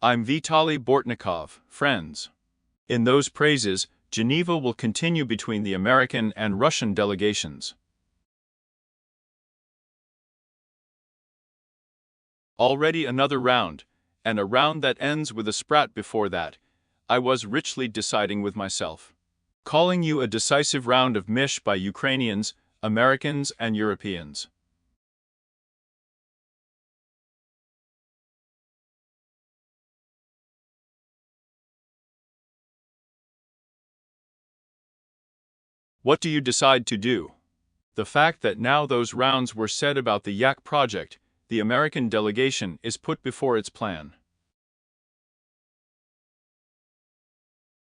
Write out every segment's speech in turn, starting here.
I'm Vitaly Portnikov, friends. In those praises, Geneva will continue between the American and Russian delegations. Already another round, and a round that ends with a sprat before that. I was richly deciding with myself. Calling you a decisive round of mish by Ukrainians, Americans, and Europeans. What do you decide to do? The fact that now those rounds were said about the Yak project, the American delegation is put before its plan.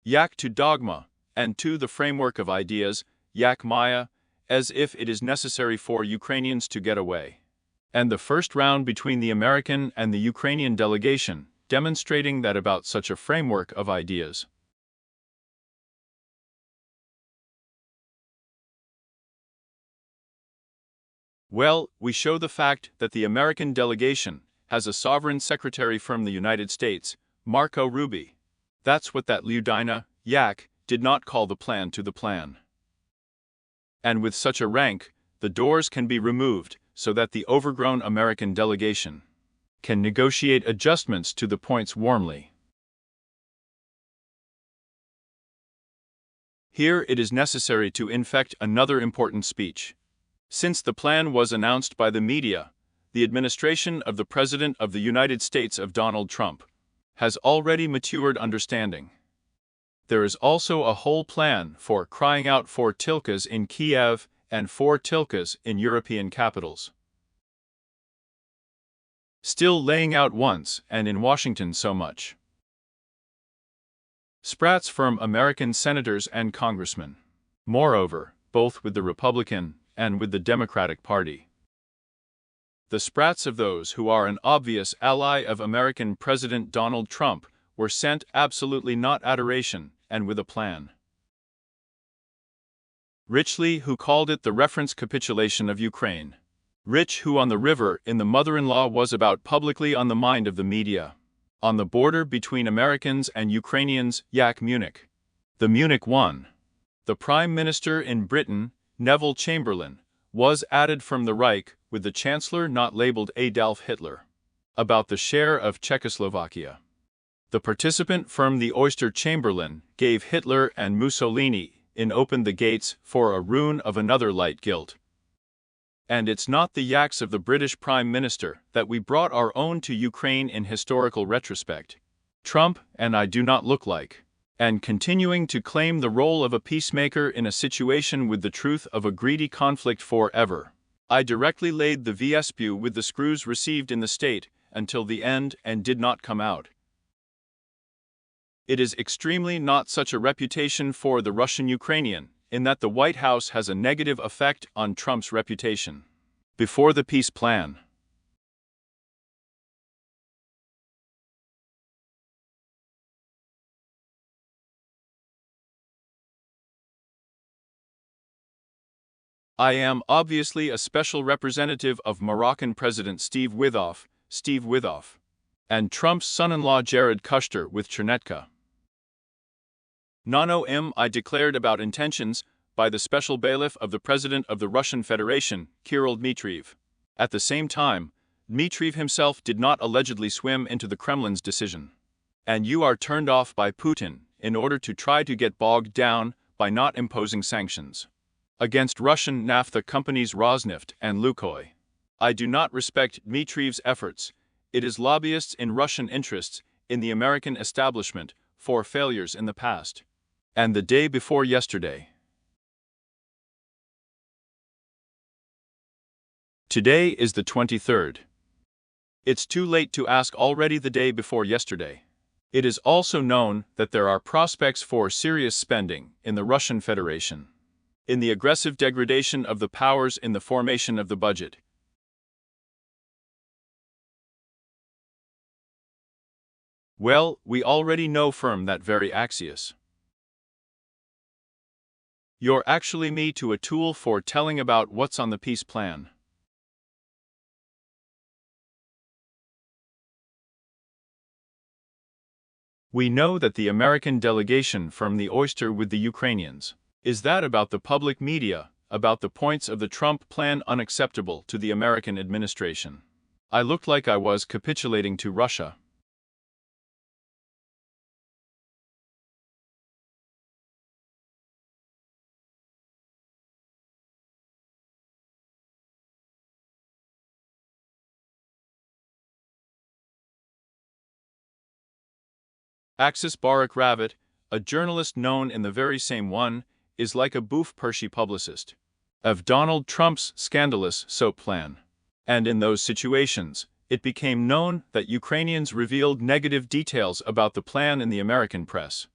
Yak to dogma, and to the framework of ideas, Yak Maya, as if it is necessary for Ukrainians to get away. And the first round between the American and the Ukrainian delegation, demonstrating that about such a framework of ideas. Well, we show the fact that the American delegation has a sovereign secretary from the United States, Marco Rubio. That's what that Ludina, Yak, did not call the plan to the plan. And with such a rank, the doors can be removed so that the overgrown American delegation can negotiate adjustments to the points warmly. Here it is necessary to infect another important speech. Since the plan was announced by the media, the administration of the President of the United States of Donald Trump has already matured understanding. There is also a whole plan for crying out for tilkas in Kiev and for tilkas in European capitals. Still laying out once and in Washington so much. Sprats from American senators and congressmen. Moreover, both with the Republican and with the Democratic Party. The sprats of those who are an obvious ally of American President Donald Trump were sent absolutely not adoration and with a plan. Richly, who called it the reference capitulation of Ukraine. Rich, who on the river in the mother-in-law was about publicly on the mind of the media. On the border between Americans and Ukrainians, Yak Munich. The Munich one. The Prime Minister in Britain, Neville Chamberlain, was added from the Reich with the Chancellor not labeled Adolf Hitler. About the share of Czechoslovakia. The participant from the Oyster Chamberlain gave Hitler and Mussolini in opened the gates for a ruin of another light guilt. And it's not the yaks of the British Prime Minister that we brought our own to Ukraine in historical retrospect. Trump and I do not look like. And continuing to claim the role of a peacemaker in a situation with the truth of a greedy conflict forever. I directly laid the VSPU with the screws received in the state until the end and did not come out. It is extremely not such a reputation for the Russian-Ukrainian, in that the White House has a negative effect on Trump's reputation. Before the peace plan. I am obviously a special representative of Moroccan President Steve Witkoff, and Trump's son-in-law Jared Kushner with Chernetka. Nano I declared about intentions by the special bailiff of the President of the Russian Federation, Kirill Dmitriev. At the same time, Dmitriev himself did not allegedly swim into the Kremlin's decision. And you are turned off by Putin in order to try to get bogged down by not imposing sanctions against Russian naphtha companies Rosneft and Lukoil. I do not respect Dmitriev's efforts. It is lobbyists in Russian interests in the American establishment for failures in the past. And the day before yesterday. Today is the 23rd. It's too late to ask already the day before yesterday. It is also known that there are prospects for serious spending in the Russian Federation. In the aggressive degradation of the powers in the formation of the budget. Well, we already know from that very Axios. You're actually me to a tool for telling about what's on the peace plan. We know that the American delegation from the oyster with the Ukrainians. Is that about the public media, about the points of the Trump plan unacceptable to the American administration? I looked like I was capitulating to Russia. Axis Barak Ravit, a journalist known in the very same one, is like a boof Pershi publicist of Donald Trump's scandalous soap plan. And in those situations, it became known that Ukrainians revealed negative details about the plan in the American press.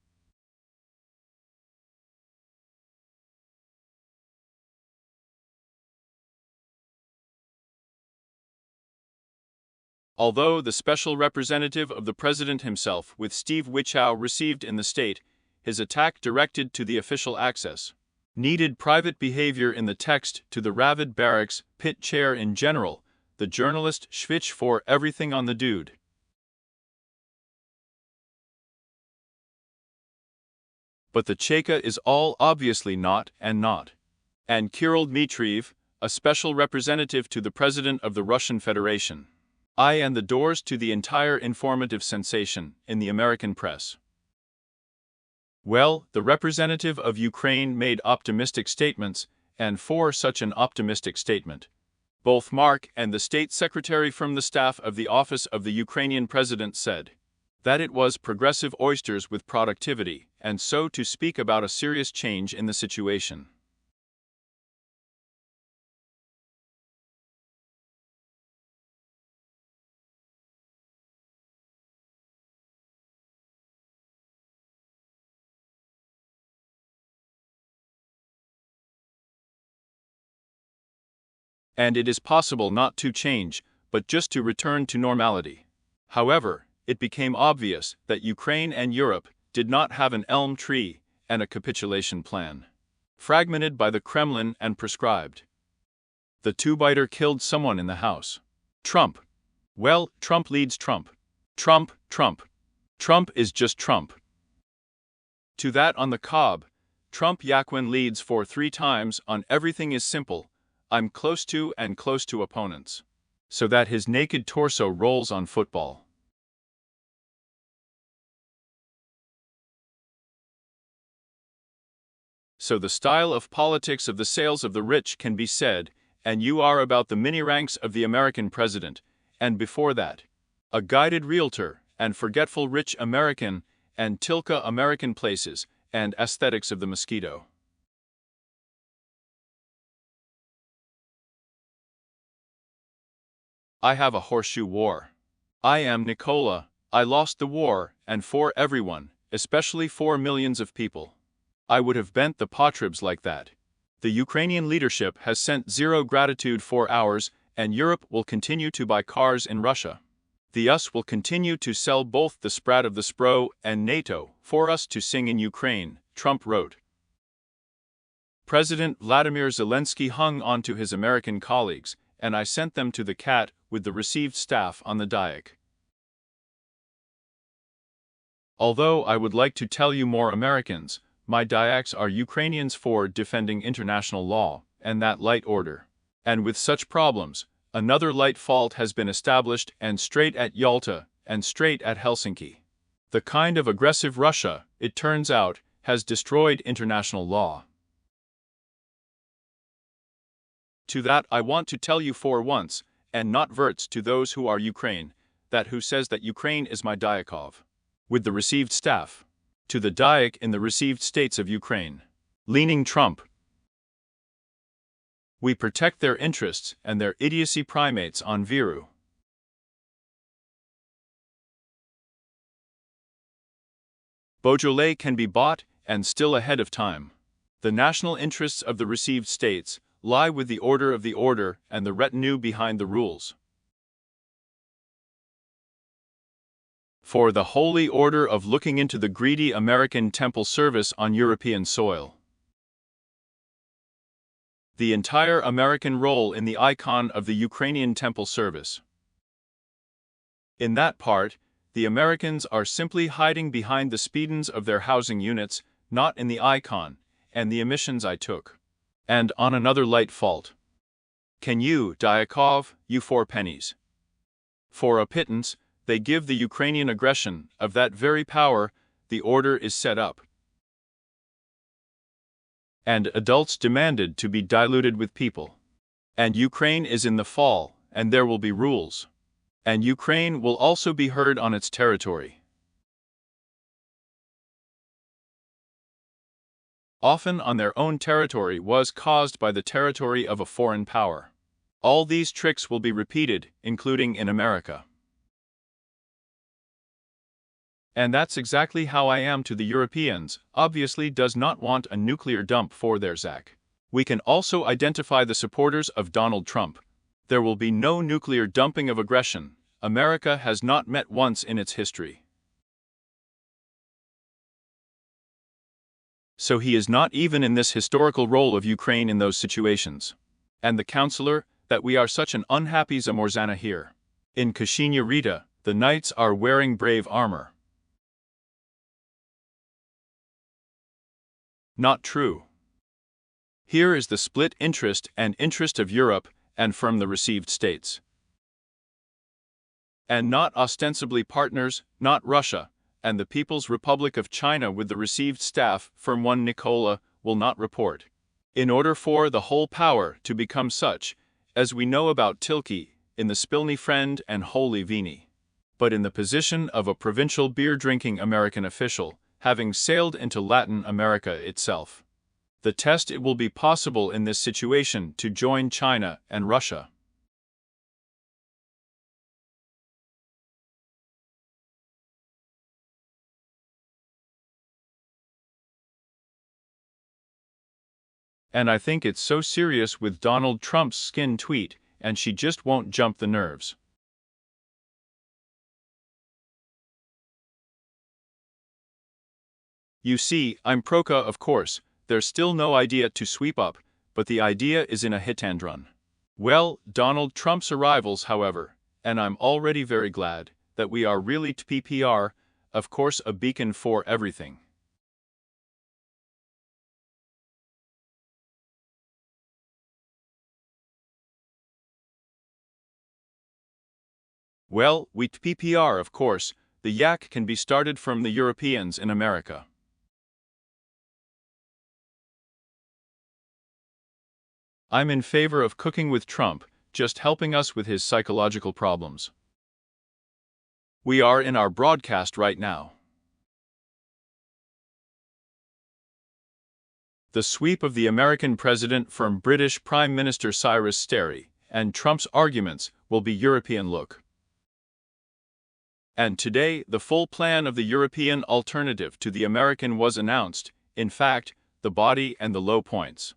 Although the special representative of the president himself with Steve Witchow received in the state, his attack directed to the official access needed private behavior in the text to the Ravid Barracks pit chair in general, the journalist schwitch for everything on the dude. But the Cheka is all obviously not and not. And Kirill Dmitriev, a special representative to the president of the Russian Federation, and the doors to the entire informative sensation in the American press. Well, the representative of Ukraine made optimistic statements, and for such an optimistic statement, both Mark and the state secretary from the staff of the office of the Ukrainian president said that it was progressive oysters with productivity, and so to speak about a serious change in the situation. And it is possible not to change, but just to return to normality. However, it became obvious that Ukraine and Europe did not have an elm tree and a capitulation plan, fragmented by the Kremlin and prescribed. The two-biter killed someone in the house. Trump. Well, Trump leads Trump. Trump, Trump. Trump is just Trump. To that on the cob, Trump Yaquin leads for 3 times on everything is simple. I'm close to and close to opponents. So that his naked torso rolls on football. So the style of politics of the sales of the rich can be said, and you are about the mini ranks of the American president, and before that, a guided realtor, and forgetful rich American, and Tilka American places, and aesthetics of the mosquito. I have a horseshoe war. I am Nicola, I lost the war, and for everyone, especially for millions of people. I would have bent the potribs like that. The Ukrainian leadership has sent zero gratitude for ours, and Europe will continue to buy cars in Russia. The US will continue to sell both the Sprat of the Spro and NATO for us to sing in Ukraine, Trump wrote. President Vladimir Zelensky hung on to his American colleagues, and I sent them to the cat with the received staff on the Diak. Although I would like to tell you more Americans, my Diaks are Ukrainians for defending international law and that light order. And with such problems, another light fault has been established and straight at Yalta and straight at Helsinki. The kind of aggressive Russia, it turns out, has destroyed international law. To that I want to tell you for once, and not verts to those who are Ukraine, that who says that Ukraine is my Dyakov. With the received staff. To the Dyak in the received states of Ukraine. Leaning Trump. We protect their interests and their idiocy primates on Viru. Beaujolais can be bought and still ahead of time. The national interests of the received states lie with the order and the retinue behind the rules. For the holy order of looking into the greedy American temple service on European soil. The entire American role in the icon of the Ukrainian temple service. In that part, The Americans are simply hiding behind the speedens of their housing units, not in the icon, and the emissions I took. And on another light fault. Can you, Dyakov, you 4 pennies? For a pittance, they give the Ukrainian aggression of that very power, the order is set up. And adults demanded to be diluted with people. And Ukraine is in the fall, and there will be rules. And Ukraine will also be heard on its territory. Often on their own territory was caused by the territory of a foreign power. All these tricks will be repeated, including in America. And that's exactly how I am to the Europeans, obviously does not want a nuclear dump for their Zach. We can also identify the supporters of Donald Trump. There will be no nuclear dumping of aggression. America has not met once in its history. So he is not even in this historical role of Ukraine in those situations. And the counselor, that we are such an unhappy Zamorzana here. In Kashinya Rita, the knights are wearing brave armor. Not true. Here is the split interest and interest of Europe and from the received states. And not ostensibly partners, not Russia, and the People's Republic of China with the received staff from one Nicola will not report. In order for the whole power to become such, as we know about Tilke, in the Spilny Friend and Holy Vini. But in the position of a provincial beer-drinking American official, having sailed into Latin America itself. The test it will be possible in this situation to join China and Russia. And I think it's so serious with Donald Trump's skin tweet, and she just won't jump the nerves. You see, I'm Proka, of course, there's still no idea to sweep up, but the idea is in a hitandrun. Well, Donald Trump's arrivals, however, and I'm already very glad, that we are really TPPR, of course a beacon for everything. Well, we TPPR, of course, the yak can be started from the Europeans in America. I'm in favor of cooking with Trump, just helping us with his psychological problems. We are in our broadcast right now. The sweep of the American president from British Prime Minister Cyrus Sterry and Trump's arguments will be European look. And today, the full plan of the European alternative to the American was announced, in fact, the body and the low points.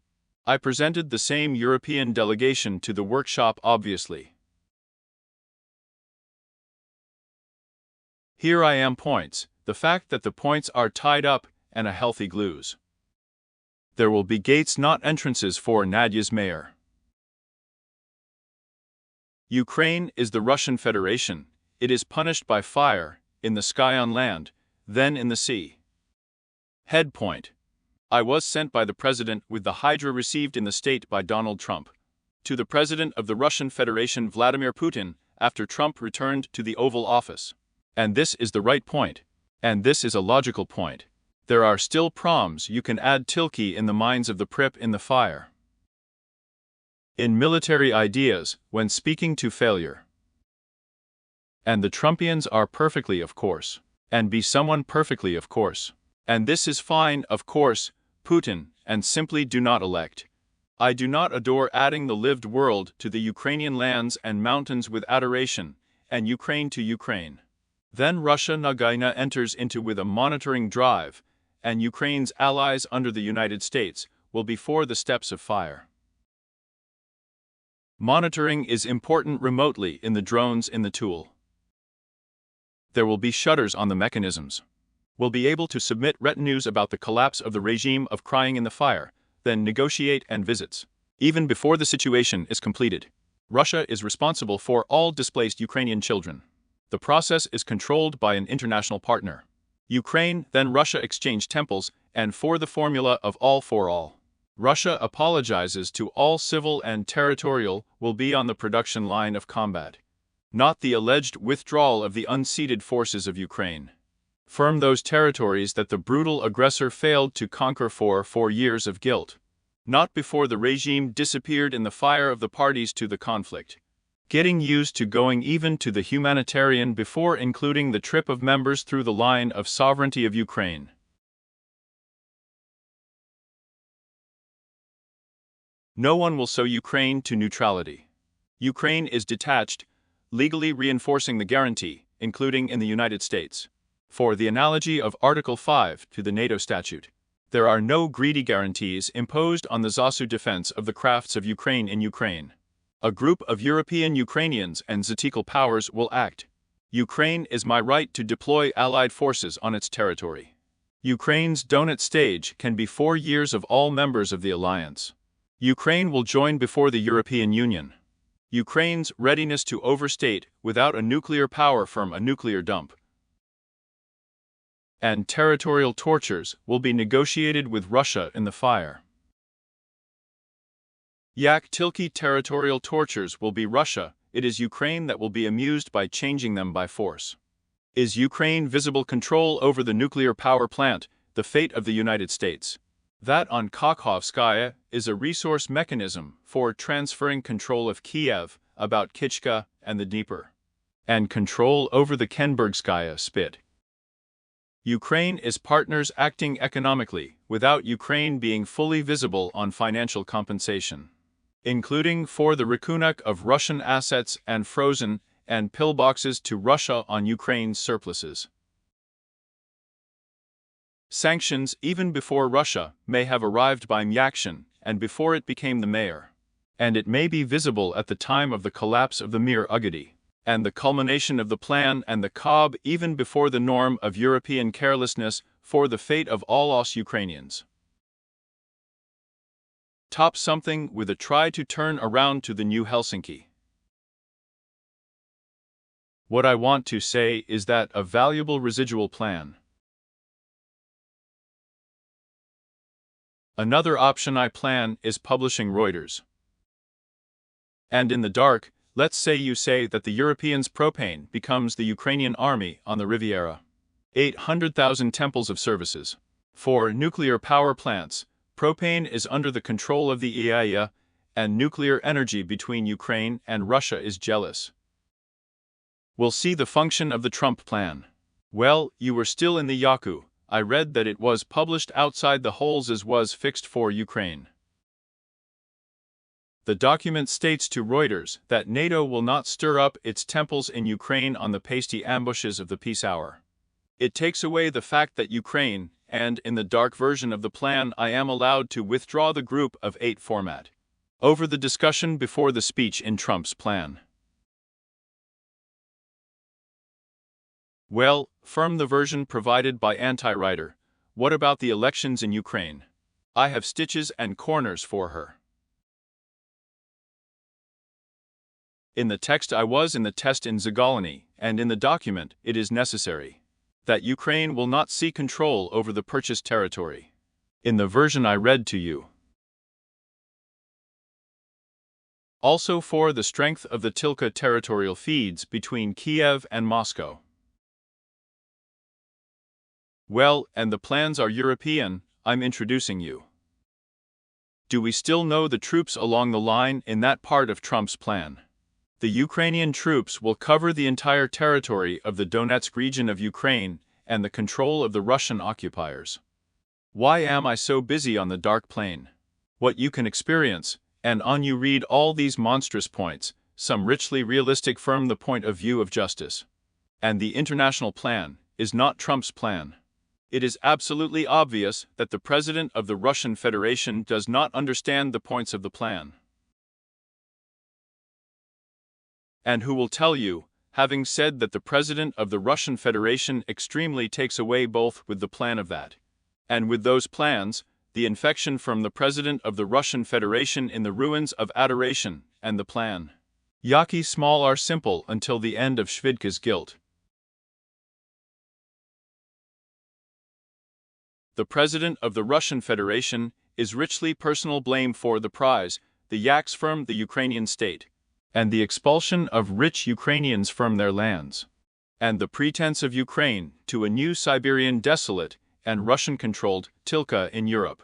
I presented the same European delegation to the workshop obviously. Here I am points, the fact that the points are tied up and a healthy glues. There will be gates not entrances for Nadia's mayor. Ukraine is the Russian Federation, it is punished by fire, in the sky on land, then in the sea. Head point. I was sent by the President with the hydra received in the state by Donald Trump. To the President of the Russian Federation Vladimir Putin, after Trump returned to the Oval Office. And this is the right point. And this is a logical point. There are still proms you can add Tilke in the minds of the Prip in the fire. In military ideas, when speaking to failure. And the Trumpians are perfectly of course. And be someone perfectly of course. And this is fine, of course, Putin, and simply do not elect. I do not adore adding the lived world to the Ukrainian lands and mountains with adoration, and Ukraine to Ukraine. Then Russia Nagaina enters into with a monitoring drive, and Ukraine's allies under the United States will be for the steps of fire. Monitoring is important remotely in the drones in the tool. There will be shutters on the mechanisms. Will be able to submit retinues about the collapse of the regime of crying in the fire, then negotiate and visits. Even before the situation is completed, Russia is responsible for all displaced Ukrainian children. The process is controlled by an international partner. Ukraine, then Russia exchange temples, and for the formula of all for all. Russia apologizes to all civil and territorial will be on the production line of combat. Not the alleged withdrawal of the unceded forces of Ukraine. Firm those territories that the brutal aggressor failed to conquer for 4 years of guilt. Not before the regime disappeared in the fire of the parties to the conflict. Getting used to going even to the humanitarian before including the trip of members through the line of sovereignty of Ukraine. No one will sew Ukraine to neutrality. Ukraine is detached, legally reinforcing the guarantee, including in the United States. For the analogy of Article 5 to the NATO statute, there are no greedy guarantees imposed on the ZASU defense of the crafts of Ukraine in Ukraine. A group of European Ukrainians and Zatikal powers will act. Ukraine is my right to deploy Allied forces on its territory. Ukraine's Donetsk stage can be 4 years of all members of the alliance. Ukraine will join before the European Union. Ukraine's readiness to overstate without a nuclear power from a nuclear dump. And territorial tortures will be negotiated with Russia in the fire. Yak-Tilki territorial tortures will be Russia, it is Ukraine that will be amused by changing them by force. Is Ukraine visible control over the nuclear power plant, the fate of the United States? That on Kakhovskaya is a resource mechanism for transferring control of Kiev, about Kichka and the Dnieper, and control over the Kenbergskaya spit. Ukraine is partners acting economically, without Ukraine being fully visible on financial compensation, including for the Rakunak of Russian assets and frozen and pillboxes to Russia on Ukraine's surpluses. Sanctions even before Russia may have arrived by Myakshin and before it became the mayor. And it may be visible at the time of the collapse of the Mir Ugadi, and the culmination of the plan and the Cob even before the norm of European carelessness for the fate of all us Ukrainians. Top something with a try to turn around to the new Helsinki. What I want to say is that a valuable residual plan. Another option I plan is publishing Reuters. And in the dark, let's say you say that the Europeans' propane becomes the Ukrainian army on the Riviera. 800,000 temples of services. For nuclear power plants, propane is under the control of the EIA, and nuclear energy between Ukraine and Russia is jealous. We'll see the function of the Trump plan. Well, you were still in the Yaku. I read that it was published outside the holes as was fixed for Ukraine. The document states to Reuters that NATO will not stir up its temples in Ukraine on the pasty ambushes of the peace hour. It takes away the fact that Ukraine, and in the dark version of the plan I am allowed to withdraw the group of 8 format. Over the discussion before the speech in Trump's plan. Well, firm the version provided by anti-writer. What about the elections in Ukraine? I have stitches and corners for her. In the text I was in the test in Zagalny, and in the document it is necessary that Ukraine will not see control over the purchased territory. In the version I read to you. Also for the strength of the Tilka territorial feeds between Kiev and Moscow. Well, and the plans are European, I'm introducing you. Do we still know the troops along the line in that part of Trump's plan? The Ukrainian troops will cover the entire territory of the Donetsk region of Ukraine and the control of the Russian occupiers. Why am I so busy on the dark plain? What you can experience, and on you read all these monstrous points, some richly realistic from the point of view of justice. And the international plan is not Trump's plan. It is absolutely obvious that the President of the Russian Federation does not understand the points of the plan. And who will tell you, having said that the President of the Russian Federation extremely takes away both with the plan of that, and with those plans, the infection from the President of the Russian Federation in the ruins of adoration, and the plan. Yaki small are simple until the end of Shvidka's guilt. The President of the Russian Federation is richly personal blame for the prize, the yaks from the Ukrainian state, and the expulsion of rich Ukrainians from their lands, and the pretense of Ukraine to a new Siberian desolate and Russian-controlled Tilka in Europe.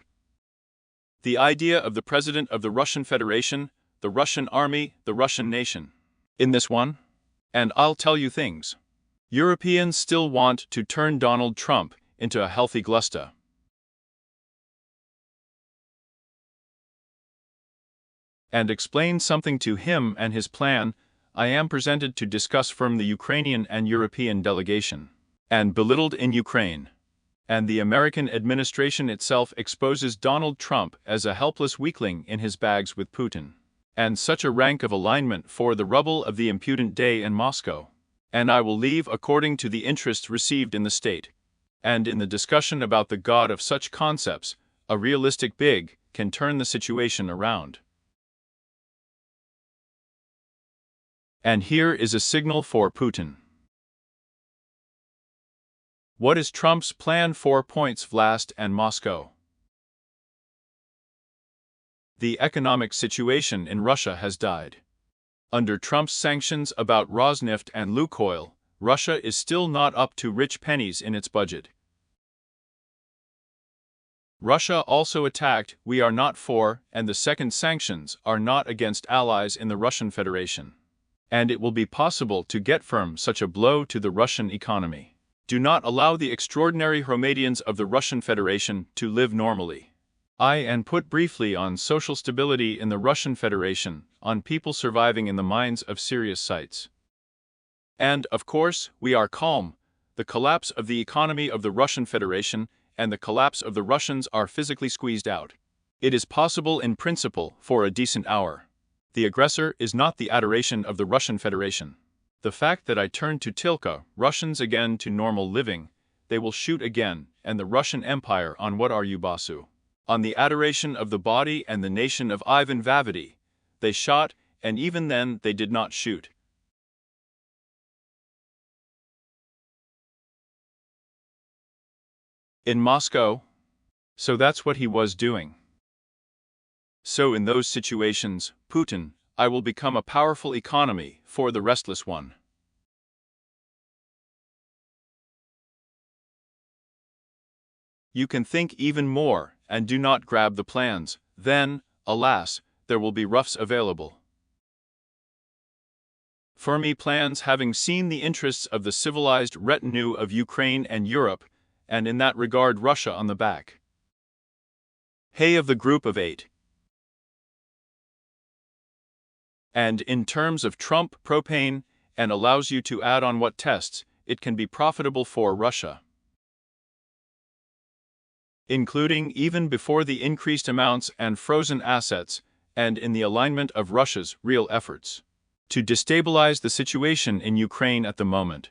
The idea of the President of the Russian Federation, the Russian army, the Russian nation. In this one, and I'll tell you things, Europeans still want to turn Donald Trump into a healthy glusta. And explain something to him and his plan. I am presented to discuss from the Ukrainian and European delegation, and belittled in Ukraine. And the American administration itself exposes Donald Trump as a helpless weakling in his bags with Putin, and such a rank of alignment for the rubble of the impudent day in Moscow. And I will leave according to the interests received in the state, and in the discussion about the god of such concepts, a realistic big can turn the situation around. And here is a signal for Putin. What is Trump's plan? 4 points. Vlast and Moscow. The economic situation in Russia has died. Under Trump's sanctions about Rosneft and Lukoil, Russia is still not up to rich pennies in its budget. Russia also attacked we are not for, and the second sanctions are not against allies in the Russian Federation. And it will be possible to get from such a blow to the Russian economy. Do not allow the extraordinary Hromadians of the Russian Federation to live normally. And put briefly on social stability in the Russian Federation, on people surviving in the minds of serious sites. And, of course, we are calm. The collapse of the economy of the Russian Federation and the collapse of the Russians are physically squeezed out. It is possible in principle for a decent hour. The aggressor is not the adoration of the Russian Federation. The fact that I turned to Tilka, Russians again to normal living, they will shoot again, and the Russian Empire on what are you, Basu? On the adoration of the body and the nation of Ivan Vavity, they shot, and even then they did not shoot. In Moscow? So that's what he was doing. So in those situations, Putin, I will become a powerful economy for the restless one. You can think even more, and do not grab the plans, then, alas, there will be roughs available. For me plans having seen the interests of the civilized retinue of Ukraine and Europe, and in that regard Russia on the back. Hey of the group of 8. And in terms of Trump propane, and allows you to add on what tests, it can be profitable for Russia. Including even before the increased amounts and frozen assets, and in the alignment of Russia's real efforts to destabilize the situation in Ukraine at the moment.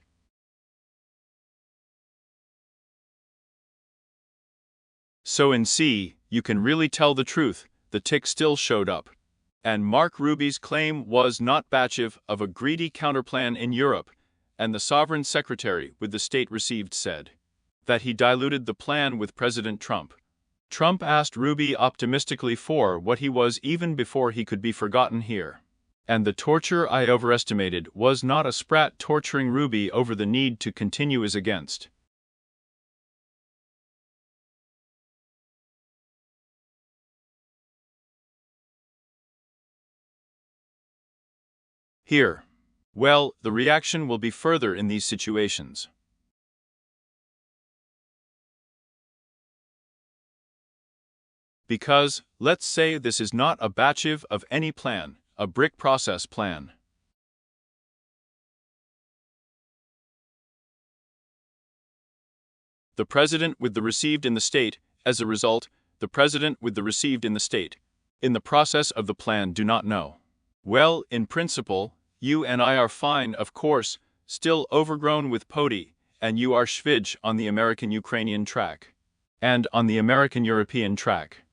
So in C, you can really tell the truth, the tick still showed up. And Mark Ruby's claim was not batchive of a greedy counterplan in Europe, and the sovereign secretary with the state received said that he diluted the plan with President Trump. Trump asked Ruby optimistically for what he was even before he could be forgotten here. And the torture I overestimated was not a sprat torturing Ruby over the need to continue is against. Here. Well, the reaction will be further in these situations. Because, let's say this is not a batchive of any plan, a brick process plan. The president with the received in the state, as a result, the president with the received in the state, in the process of the plan do not know. Well, in principle, you and I are fine, of course, still overgrown with Poti, and you are Shvidge on the American-Ukrainian track. And on the American-European track.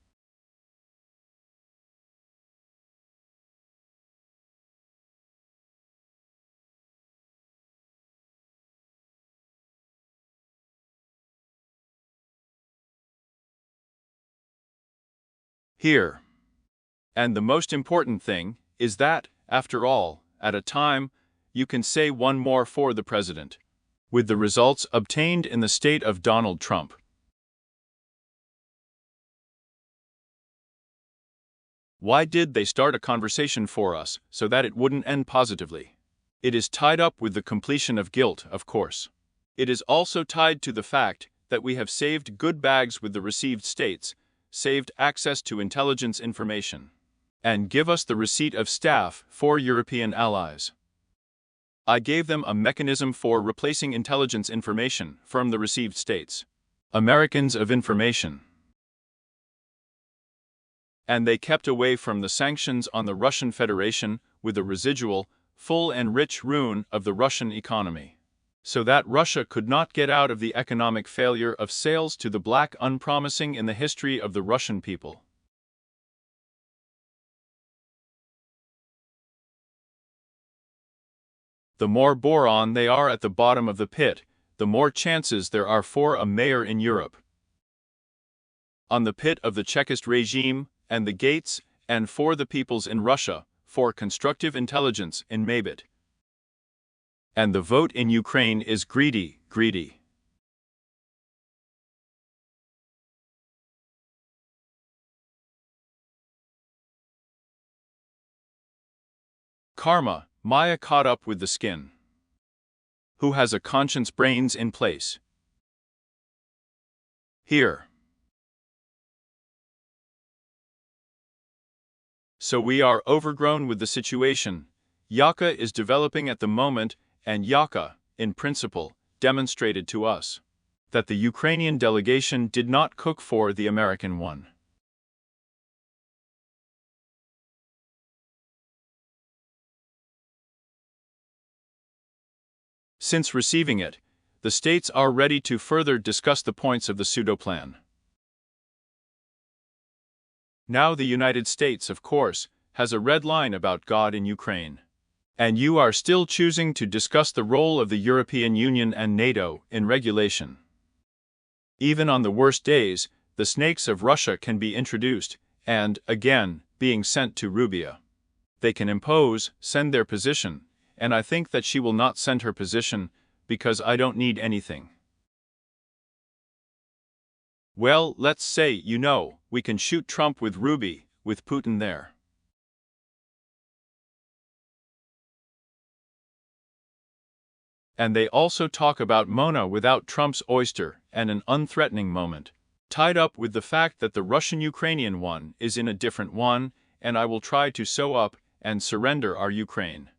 Here. And the most important thing is that, after all, at a time, you can say one more for the president. With the results obtained in the state of Donald Trump. Why did they start a conversation for us so that it wouldn't end positively? It is tied up with the completion of guilt, of course. It is also tied to the fact that we have saved good bags with the received states, saved access to intelligence information, and give us the receipt of staff for European allies. I gave them a mechanism for replacing intelligence information from the received states, Americans of information. And they kept away from the sanctions on the Russian Federation with the residual, full and rich ruin of the Russian economy, so that Russia could not get out of the economic failure of sales to the black unpromising in the history of the Russian people. The more boron they are at the bottom of the pit, the more chances there are for a mayor in Europe. On the pit of the Chekist regime, and the gates, and for the peoples in Russia, for constructive intelligence in Maybit. And the vote in Ukraine is greedy, greedy. Karma, Maya caught up with the skin. Who has a conscience brains in place? Here. So we are overgrown with the situation. Yaka is developing at the moment, and Yaka, in principle, demonstrated to us that the Ukrainian delegation did not cook for the American one. Since receiving it, the states are ready to further discuss the points of the pseudo-plan. Now the United States, of course, has a red line about God in Ukraine. And you are still choosing to discuss the role of the European Union and NATO in regulation. Even on the worst days, the snakes of Russia can be introduced, and, again, being sent to Rubia. They can impose, send their position, and I think that she will not send her position, because I don't need anything. Well, let's say, we can shoot Trump with Ruby, with Putin there. And they also talk about Mona without Trump's oyster and an unthreatening moment, tied up with the fact that the Russian-Ukrainian one is in a different one, and I will try to sew up and surrender our Ukraine.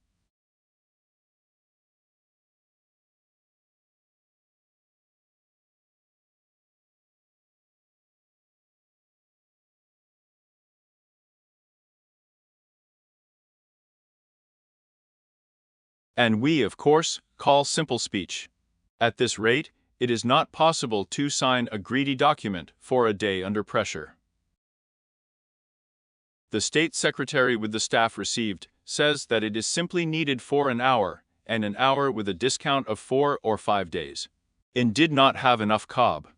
And we, of course, call simple speech. At this rate, it is not possible to sign a greedy document for a day under pressure. The State Secretary with the staff received says that it is simply needed for an hour, and an hour with a discount of 4 or 5 days. And did not have enough cob.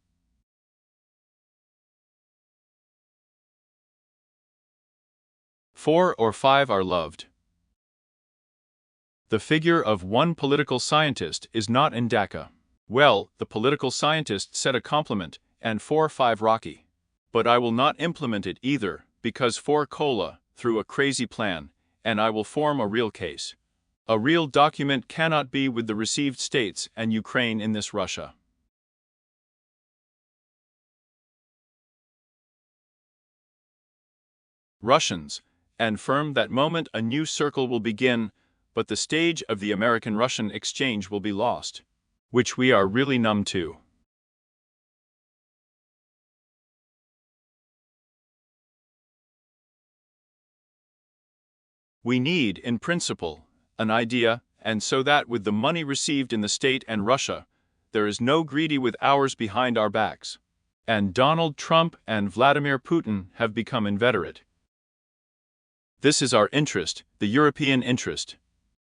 Four or five are loved. The figure of one political scientist is not in DACA. Well, the political scientist said a compliment, and 4 or 5 rocky. But I will not implement it either, because for Kola, through a crazy plan, and I will form a real case. A real document cannot be with the received states and Ukraine in this Russia. Russians, and firm that moment a new circle will begin, but the stage of the American-Russian exchange will be lost, which we are really numb to. We need, in principle, an idea, and so that with the money received in the state and Russia, there is no greedy with ours behind our backs. And Donald Trump and Vladimir Putin have become inveterate. This is our interest, the European interest.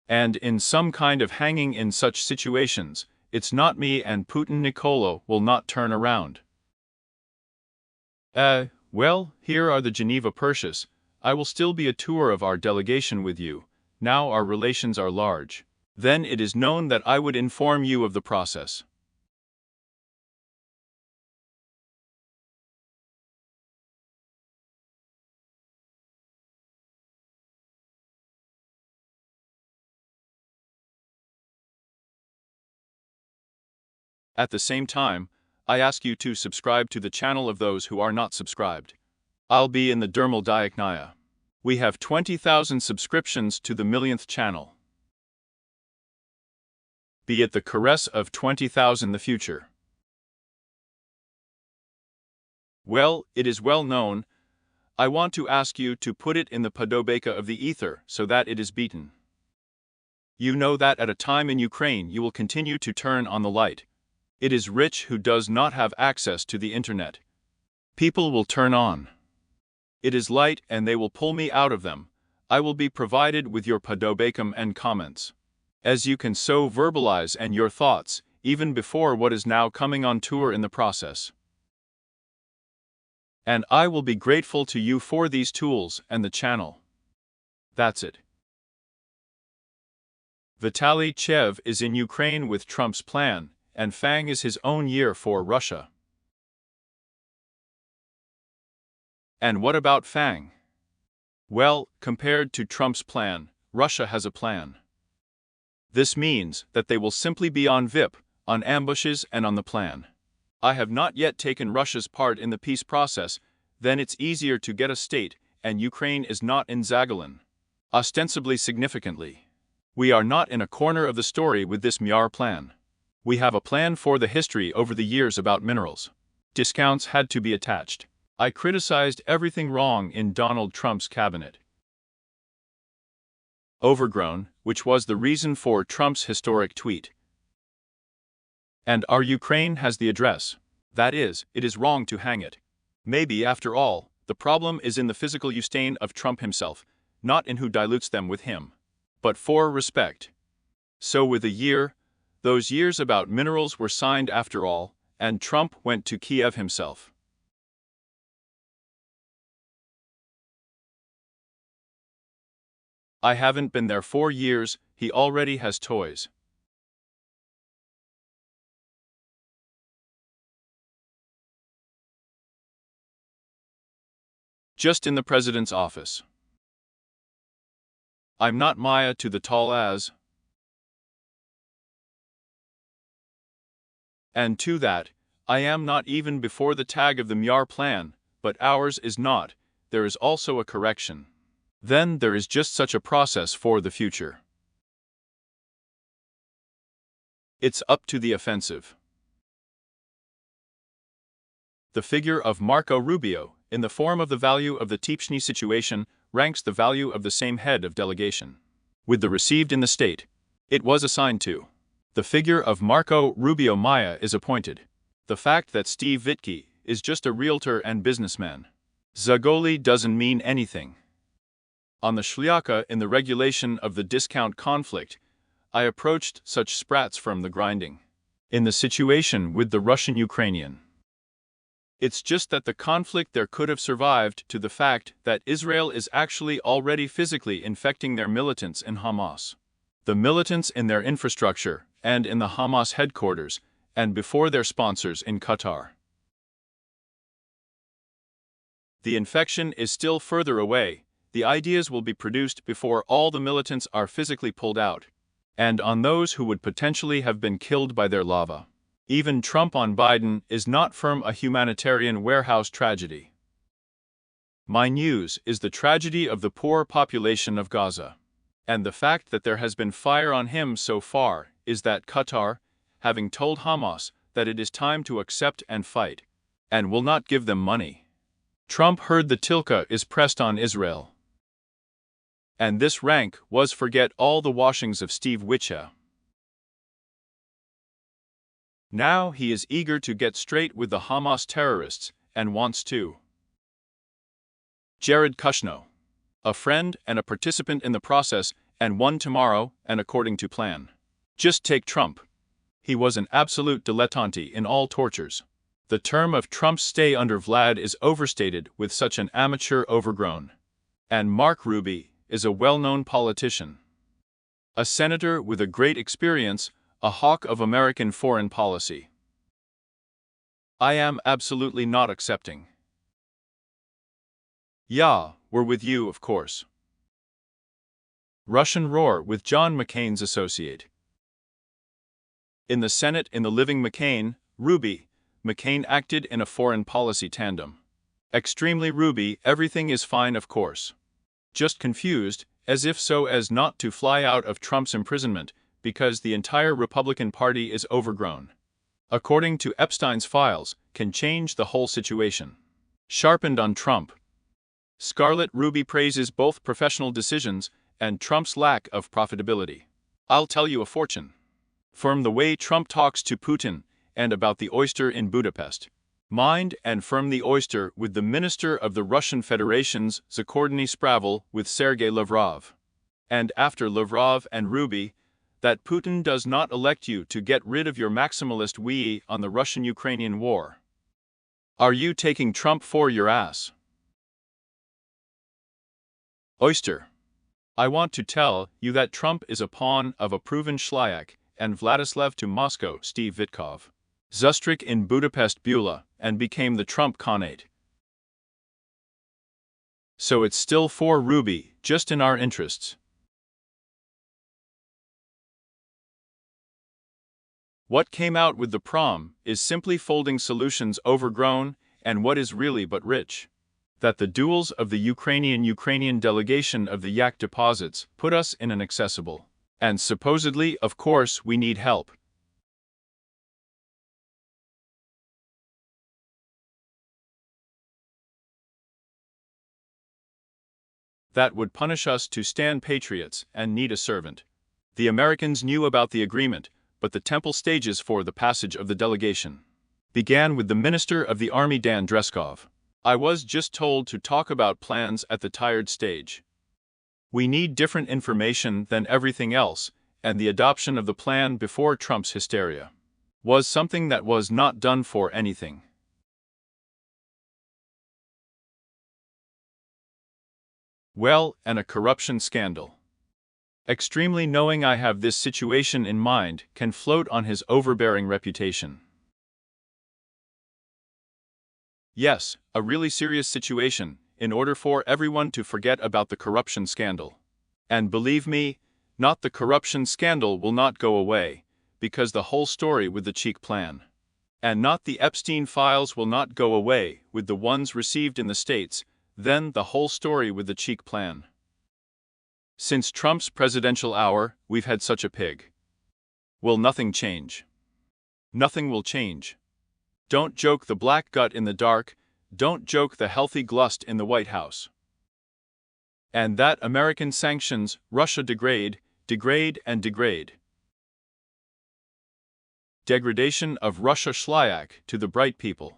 And in some kind of hanging in such situations, it's not me and Putin Nicola will not turn around. Well, here are the Geneva purchase. I will still be a tour of our delegation with you. Now our relations are large. Then it is known that I would inform you of the process. At the same time, I ask you to subscribe to the channel of those who are not subscribed. I'll be in the dermal diachnia. We have 20,000 subscriptions to the millionth channel. Be it the caress of 20,000 the future. Well, it is well known. I want to ask you to put it in the podobeka of the ether so that it is beaten. You know that at a time in Ukraine you will continue to turn on the light. It is rich who does not have access to the internet. People will turn on. It is light and they will pull me out of them. I will be provided with your podobekum and comments. As you can so verbalize and your thoughts, even before what is now coming on tour in the process. And I will be grateful to you for these tools and the channel. That's it. Vitaly Chev is in Ukraine with Trump's plan, and Fang is his own year for Russia. And what about Fang? Well, compared to Trump's plan, Russia has a plan. This means that they will simply be on VIP, on ambushes and on the plan. I have not yet taken Russia's part in the peace process, then it's easier to get a state, and Ukraine is not in Zagolin. Ostensibly significantly. We are not in a corner of the story with this Myar plan. We have a plan for the history over the years about minerals. Discounts had to be attached. I criticized everything wrong in Donald Trump's cabinet. Overgrown, which was the reason for Trump's historic tweet. And our Ukraine has the address. That is, it is wrong to hang it. Maybe, after all, the problem is in the physical ustain of Trump himself, not in who dilutes them with him. But for respect. So with a year, those years about minerals were signed after all, and Trump went to Kiev himself. I haven't been there 4 years, he already has toys. Just in the president's office. I'm not Maya to the tall as. And to that, I am not even before the tag of the Myar plan, but ours is not, there is also a correction. Then there is just such a process for the future. It's up to the offensive. The figure of Marco Rubio, in the form of the value of the Teachny situation, ranks the value of the same head of delegation. With the received in the state, it was assigned to. The figure of Marco Rubio Maya is appointed. The fact that Steve Vitke is just a realtor and businessman. Zagoli doesn't mean anything. On the shliaka in the regulation of the discount conflict, I approached such sprats from the grinding. In the situation with the Russian-Ukrainian. It's just that the conflict there could have survived to the fact that Israel is actually already physically infecting their militants in Hamas. The militants in their infrastructure, and in the Hamas headquarters, and before their sponsors in Qatar. The infection is still further away. The ideas will be produced before all the militants are physically pulled out, and on those who would potentially have been killed by their lava. Even Trump on Biden is not from a humanitarian warehouse tragedy. My news is the tragedy of the poor population of Gaza. And the fact that there has been fire on him so far is that Qatar, having told Hamas that it is time to accept and fight, and will not give them money. Trump heard the tilka is pressed on Israel. And this rank was forget all the washings of Steve Witcha. Now he is eager to get straight with the Hamas terrorists and wants to. Jared Kushner, a friend and a participant in the process, and won tomorrow and according to plan. Just take Trump. He was an absolute dilettante in all tortures. The term of Trump's stay under Vlad is overstated with such an amateur overgrown. And Mark Ruby is a well-known politician. A senator with a great experience, a hawk of American foreign policy. I am absolutely not accepting. Yeah, we're with you, of course. Russian roar with John McCain's associate. In the Senate in the living McCain, Ruby, McCain acted in a foreign policy tandem. Extremely Ruby, everything is fine of course. Just confused, as if so as not to fly out of Trump's imprisonment, because the entire Republican Party is overgrown. According to Epstein's files, can change the whole situation. Sharpened on Trump. Scarlet Ruby praises both professional decisions and Trump's lack of profitability. I'll tell you a fortune. From the way Trump talks to Putin and about the oyster in Budapest. Mind and firm the oyster with the Minister of the Russian Federation's Zakordny Spravel with Sergei Lavrov. And after Lavrov and Ruby, that Putin does not elect you to get rid of your maximalist wee on the Russian-Ukrainian war. Are you taking Trump for your ass? Oyster. I want to tell you that Trump is a pawn of a proven Shlyak and Vladislav to Moscow Steve Vitkov. Zustrik in Budapest Beulah and became the Trump Khanate. So it's still for Ruby, just in our interests. What came out with the prom is simply folding solutions overgrown and what is really but rich. That the duels of the Ukrainian delegation of the Yak deposits put us in an accessible. And supposedly, of course, we need help. That would punish us to stand patriots and need a servant. The Americans knew about the agreement, but the temple stages for the passage of the delegation began with the Minister of the Army Dan Dreskov. I was just told to talk about plans at the tired stage. We need different information than everything else, and the adoption of the plan before Trump's hysteria was something that was not done for anything. Well, and a corruption scandal. Extremely knowing I have this situation in mind can float on his overbearing reputation. Yes, a really serious situation, in order for everyone to forget about the corruption scandal. And believe me, not the corruption scandal will not go away, because the whole story with the cheek plan. And not the Epstein files will not go away with the ones received in the States, then the whole story with the cheek plan. Since Trump's presidential hour, we've had such a pig. Will nothing change? Nothing will change. Don't joke the black gut in the dark, don't joke the healthy glust in the White House. And that American sanctions, Russia degrade, and degrade. Degradation of Russia Shlyak to the bright people.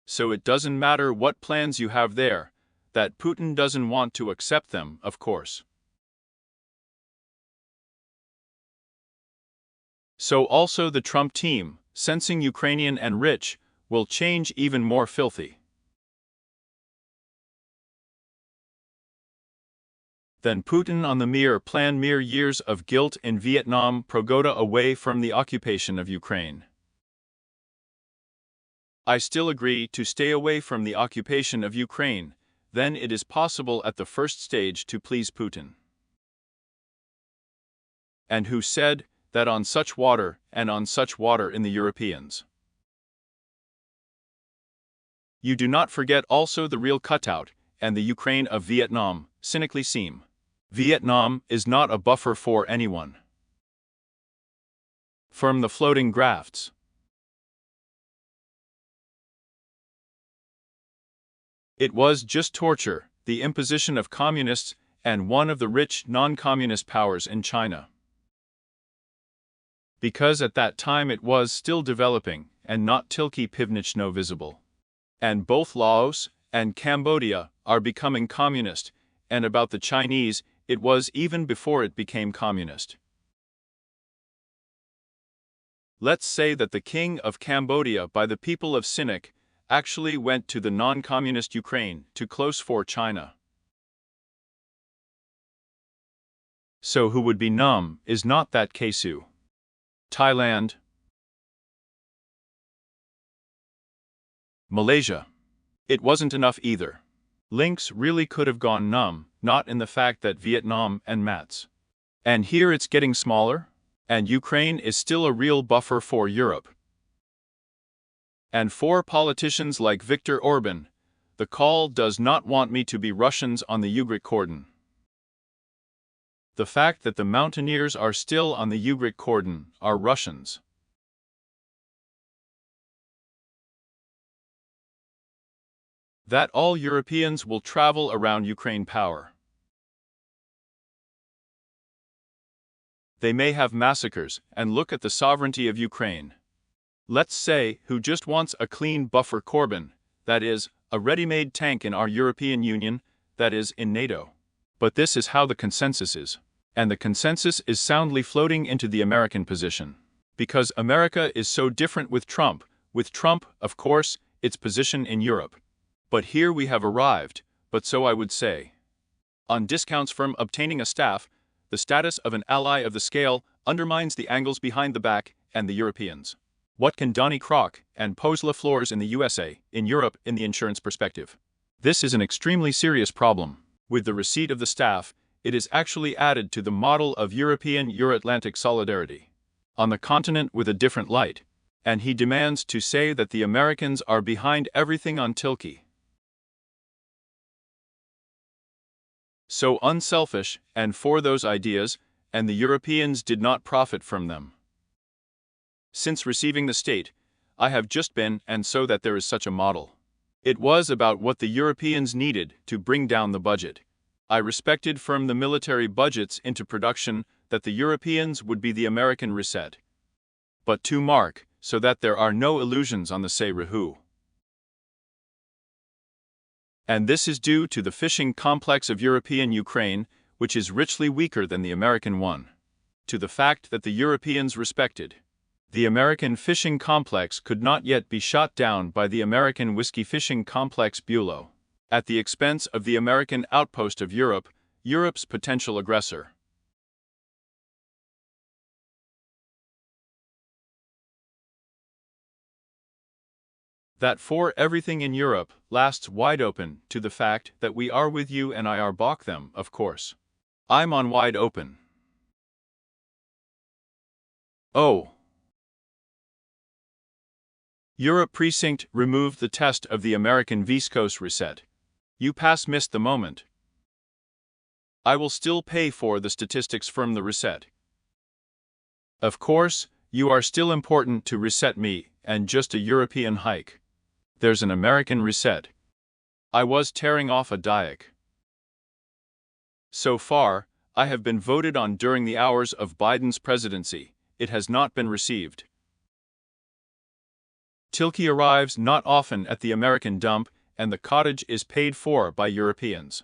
So it doesn't matter what plans you have there, that Putin doesn't want to accept them, of course. So also the Trump team, sensing Ukrainian and rich, will change even more filthy. Then Putin on the mere years of guilt in Vietnam Pagoda away from the occupation of Ukraine. I still agree to stay away from the occupation of Ukraine, then it is possible at the first stage to please Putin. And who said that on such water and on such water in the Europeans? You do not forget also the real cutout and the Ukraine of Vietnam, cynically seem. Vietnam is not a buffer for anyone. From the floating grafts. It was just torture, the imposition of communists and one of the rich non-communist powers in China. Because at that time it was still developing and not Tilky Pivnichno visible. And both Laos and Cambodia are becoming communist, and about the Chinese, it was even before it became communist. Let's say that the king of Cambodia by the people of Sihanouk actually went to the non-communist Ukraine to close for China. So who would be numb is not that Kesu. Thailand, Malaysia. It wasn't enough either. Links really could have gone numb, not in the fact that Vietnam and Mats. And here it's getting smaller, and Ukraine is still a real buffer for Europe. And for politicians like Viktor Orban, the call does not want me to be Russians on the Ugric cordon. The fact that the mountaineers are still on the Ugric cordon are Russians. That all Europeans will travel around Ukraine power. They may have massacres and look at the sovereignty of Ukraine. Let's say who just wants a clean buffer Corbyn, that is, a ready-made tank in our European Union, that is, in NATO. But this is how the consensus is. And the consensus is soundly floating into the American position. Because America is so different with Trump, of course, its position in Europe. But here we have arrived, but so I would say. On discounts from obtaining a staff, the status of an ally of the scale undermines the angles behind the back and the Europeans. What can Donny Croc and Pose La Flores in the USA, in Europe, in the insurance perspective? This is an extremely serious problem. With the receipt of the staff, it is actually added to the model of European Euro-Atlantic solidarity. On the continent with a different light. And he demands to say that the Americans are behind everything on Tilke. So unselfish, and for those ideas, and the Europeans did not profit from them. Since receiving the state, I have just been, and so that there is such a model. It was about what the Europeans needed to bring down the budget. I respected from the military budgets into production that the Europeans would be the American reset. But to mark, so that there are no illusions on the say Rahu. And this is due to the fishing complex of European Ukraine, which is richly weaker than the American one. To the fact that the Europeans respected. The American fishing complex could not yet be shot down by the American whiskey fishing complex Bulow. At the expense of the American outpost of Europe, Europe's potential aggressor. That for everything in Europe lasts wide open to the fact that we are with you and I are balk them, of course. I'm on wide open. Oh. Europe precinct removed the test of the American viscose reset. You pass missed the moment. I will still pay for the statistics from the reset. Of course, you are still important to reset me and just a European hike. There's an American reset. I was tearing off a Diak. So far, I have been voted on during the hours of Biden's presidency. It has not been received. Tilke arrives not often at the American dump, and the cottage is paid for by Europeans.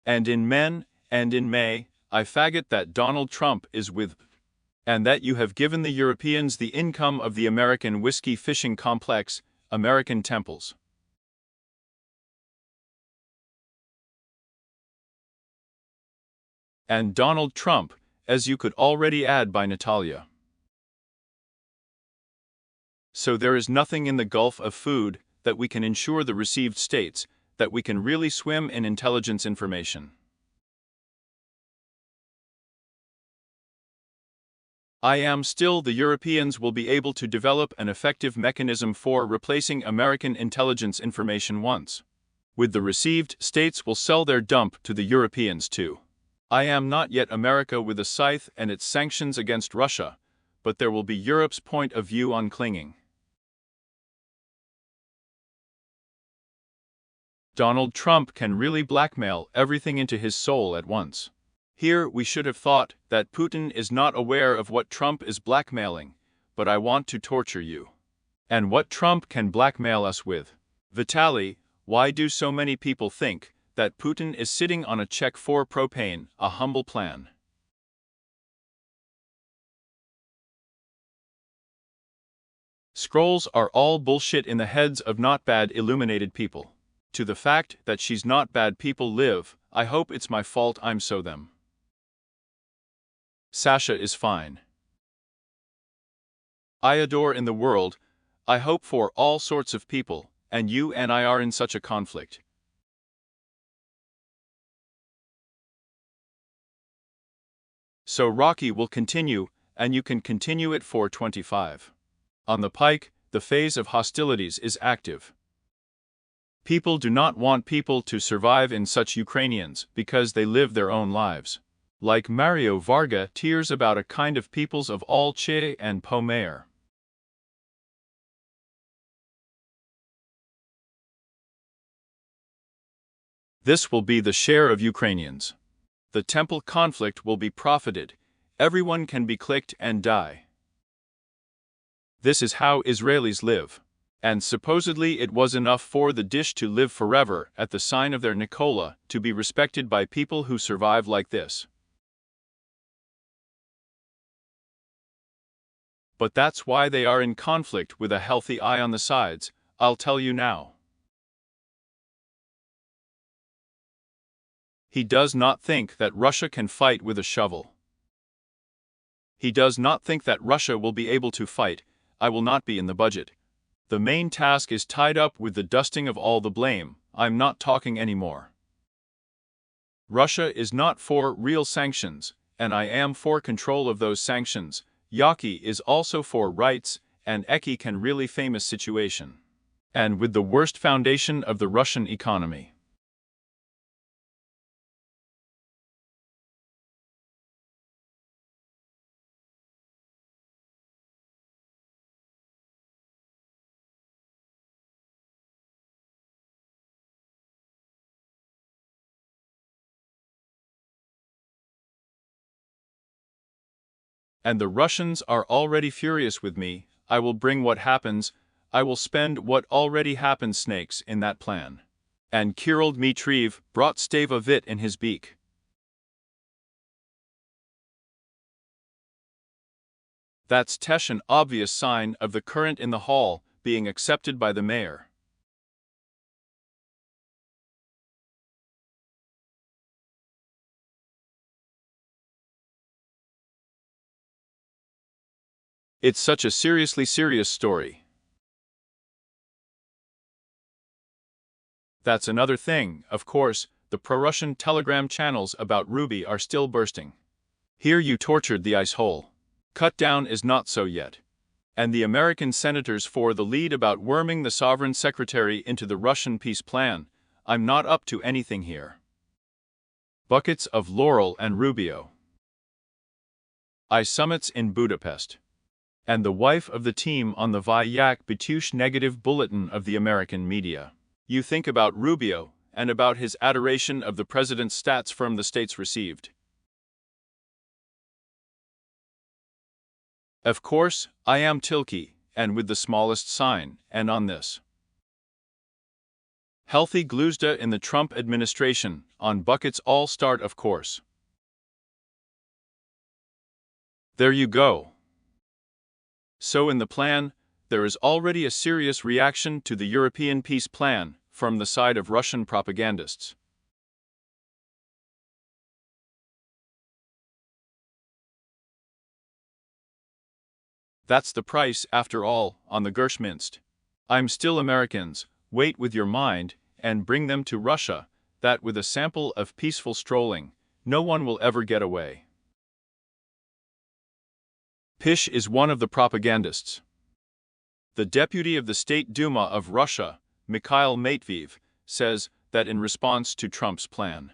And in May, I faggot that Donald Trump is with, and that you have given the Europeans the income of the American whiskey fishing complex, American temples. And Donald Trump, as you could already add by Natalia. So there is nothing in the gulf of food that we can ensure the received states, that we can really swim in intelligence information. I am still the Europeans will be able to develop an effective mechanism for replacing American intelligence information once. With the received states will sell their dump to the Europeans too. I am not yet America with a scythe and its sanctions against Russia, but there will be Europe's point of view on clinging. Donald Trump can really blackmail everything into his soul at once. Here we should have thought that Putin is not aware of what Trump is blackmailing, but I want to torture you. And what Trump can blackmail us with. Vitaly, why do so many people think that Putin is sitting on a check for propane, a humble plan? Scrolls are all bullshit in the heads of not bad illuminated people. To the fact that she's not bad people live, I hope it's my fault I'm so them. Sasha is fine. I adore in the world, I hope for all sorts of people, and you and I are in such a conflict. So Rocky will continue, and you can continue it for 25. On the pike, the phase of hostilities is active. People do not want people to survive in such Ukrainians because they live their own lives. Like Mario Varga tears about a kind of peoples of Alche and Pomer. This will be the share of Ukrainians. The temple conflict will be profited. Everyone can be clicked and die. This is how Israelis live. And supposedly it was enough for the dish to live forever at the sign of their Nikola to be respected by people who survive like this. But that's why they are in conflict with a healthy eye on the sides, I'll tell you now. He does not think that Russia can fight with a shovel. He does not think that Russia will be able to fight. I will not be in the budget. The main task is tied up with the dusting of all the blame. I'm not talking anymore. Russia is not for real sanctions, and I am for control of those sanctions. Yaki is also for rights, and Eki can really famous situation. And with the worst foundation of the Russian economy. And the Russians are already furious with me. I will bring what happens. I will spend what already happens snakes in that plan. And Kirill Dmitriev brought Stava Vit in his beak. That's Tesh an obvious sign of the current in the hall being accepted by the mayor. It's such a seriously serious story. That's another thing, of course, the pro-Russian telegram channels about Ruby are still bursting. Here you tortured the ice hole. Cut down is not so yet. And the American senators for the lead about worming the sovereign secretary into the Russian peace plan, I'm not up to anything here. Buckets of Laurel and Rubio. I summits in Budapest. And the wife of the team on the Vyak Batush negative bulletin of the American media. You think about Rubio, and about his adoration of the president's stats from the states received. Of course, I am Tilke, and with the smallest sign, and on this. Healthy Gluzda in the Trump administration, on buckets all start of course. There you go. So in the plan, there is already a serious reaction to the European peace plan from the side of Russian propagandists. That's the price, after all, on the Gershminst. I'm still Americans, wait with your mind, and bring them to Russia, that with a sample of peaceful strolling, no one will ever get away. Pish is one of the propagandists. The deputy of the State Duma of Russia, Mikhail Matveev, says that in response to Trump's plan,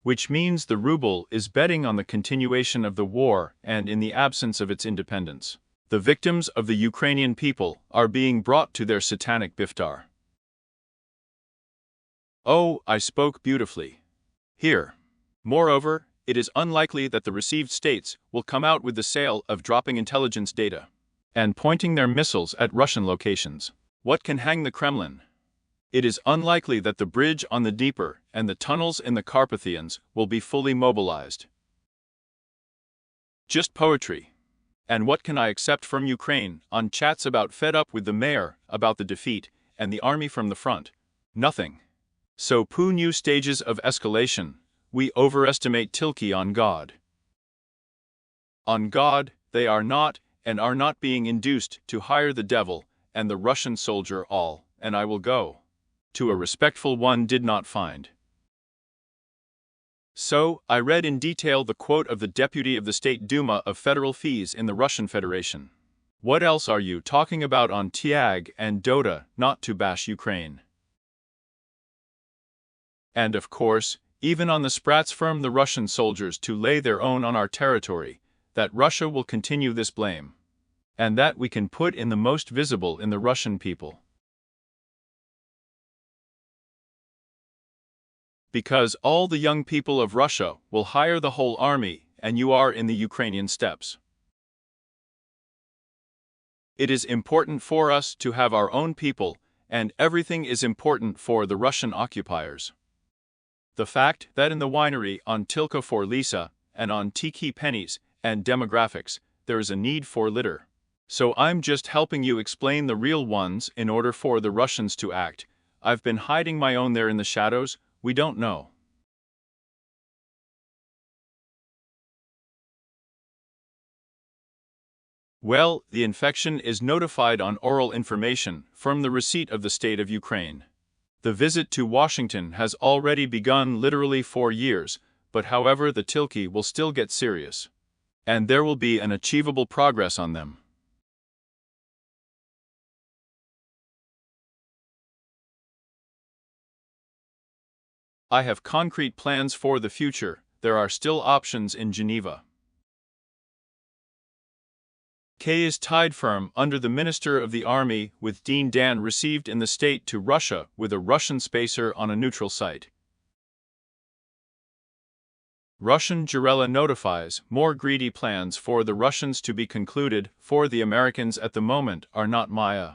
which means the ruble is betting on the continuation of the war and in the absence of its independence, the victims of the Ukrainian people are being brought to their satanic biftar. Oh, I spoke beautifully. Here. Moreover, it is unlikely that the received states will come out with the sale of dropping intelligence data and pointing their missiles at Russian locations. What can hang the Kremlin? It is unlikely that the bridge on the Dnieper and the tunnels in the Carpathians will be fully mobilized. Just poetry. And what can I accept from Ukraine on chats about fed up with the mayor, about the defeat, and the army from the front? Nothing. So poo new stages of escalation. We overestimate Tilky on God. On God, they are not, and are not being induced to hire the devil, and the Russian soldier all, and I will go. To a respectful one did not find. So, I read in detail the quote of the Deputy of the State Duma of Federal Fees in the Russian Federation. What else are you talking about on TIAG and Dota, not to bash Ukraine? And of course, even on the Sprats firm the Russian soldiers to lay their own on our territory, that Russia will continue this blame. And that we can put in the most visible in the Russian people. Because all the young people of Russia will hire the whole army, and you are in the Ukrainian steppes. It is important for us to have our own people, and everything is important for the Russian occupiers. The fact that in the winery on Tilka for Lisa, and on Tiki Pennies, and demographics, there is a need for litter. So I'm just helping you explain the real ones in order for the Russians to act. I've been hiding my own there in the shadows. We don't know. Well, the infection is notified on oral information from the receipt of the state of Ukraine. The visit to Washington has already begun literally 4 years, but however the Tilky will still get serious. And there will be an achievable progress on them. I have concrete plans for the future. There are still options in Geneva. K is tied firm under the Minister of the Army with Dean Dan received in the state to Russia with a Russian spacer on a neutral site. Russian Jarella notifies more greedy plans for the Russians to be concluded for the Americans at the moment are not Maya.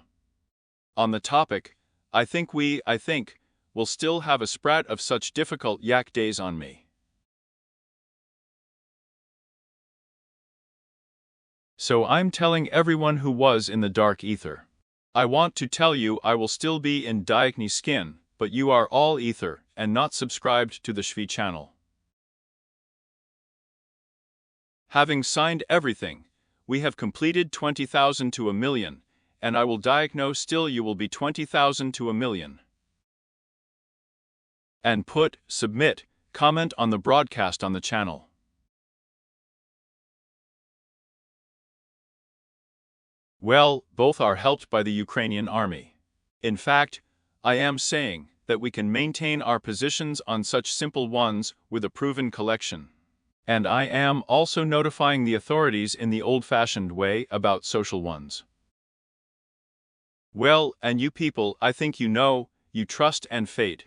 On the topic, I think will still have a sprat of such difficult yak days on me. So I'm telling everyone who was in the dark ether. I want to tell you I will still be in Diakny skin, but you are all ether and not subscribed to the Shvi channel. Having signed everything, we have completed 20,000 to 1 million, and I will diagnose still you will be 20,000 to 1 million. And put, submit, comment on the broadcast on the channel. Well, both are helped by the Ukrainian army. In fact, I am saying that we can maintain our positions on such simple ones with a proven collection. And I am also notifying the authorities in the old-fashioned way about social ones. Well, and you people, I think you know, you trust and fate,